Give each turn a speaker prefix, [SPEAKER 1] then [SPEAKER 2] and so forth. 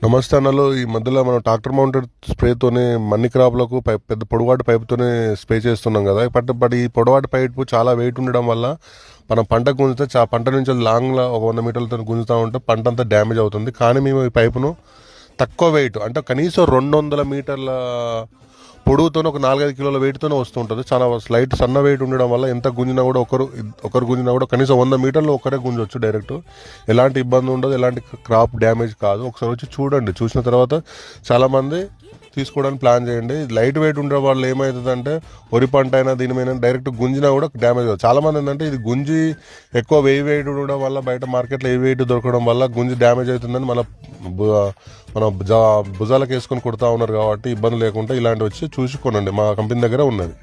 [SPEAKER 1] నమస్తే అన్నలు. ఈ మధ్యలో మనం ట్రాక్టర్ మౌంటెడ్ స్ప్రేతోనే మన్ని క్రాప్లకు పెద్ద పొడవాటి పైపుతోనే స్ప్రే చేస్తున్నాం కదా. బట్ ఈ పొడవాటి పైపు చాలా వెయిట్ ఉండడం వల్ల మనం పంట గుంజితే పంట నుంచి లాంగ్లో ఒక 100 మీటర్లతో గుంజుతూ ఉంటే పంట అంతా డ్యామేజ్ అవుతుంది. కానీ మేము ఈ పైపును తక్కువ వెయిట్ అంటే కనీసం 200 మీటర్ల పొడుగుతో ఒక 4-5 కిలోల వెయిట్తోనే వస్తుంటుంది. చాలా స్లైట్ సన్న వెయిట్ ఉండడం వల్ల ఎంత గుంజినా కూడా ఒకరు గుంజినా కూడా కనీసం 100 మీటర్లు ఒకరే గుంజొచ్చు డైరెక్ట్. ఎలాంటి ఇబ్బంది ఉండదు, ఎలాంటి క్రాప్ డ్యామేజ్ కాదు. ఒకసారి వచ్చి చూడండి. చూసిన తర్వాత చాలామంది తీసుకోవడానికి ప్లాన్ చేయండి. లైట్ వెయిట్ ఉండే వాళ్ళు ఏమవుతుందంటే వరి పంట అయినా దీని మీద డైరెక్ట్ గుంజినా కూడా డ్యామేజ్ అవుతుంది. చాలామంది ఏంటంటే ఇది గుంజి ఎక్కువ వెయిట్ ఉండడం వల్ల బయట మార్కెట్లో వెయిట్ దొరకడం వల్ల గుంజి డ్యామేజ్ అవుతుందని మన భుజాలకు వేసుకొని కొడతా ఉన్నారు. కాబట్టి ఇబ్బంది లేకుండా ఇలాంటివి వచ్చి చూసి కొనండి. మా కంపెనీ దగ్గర ఉన్నది.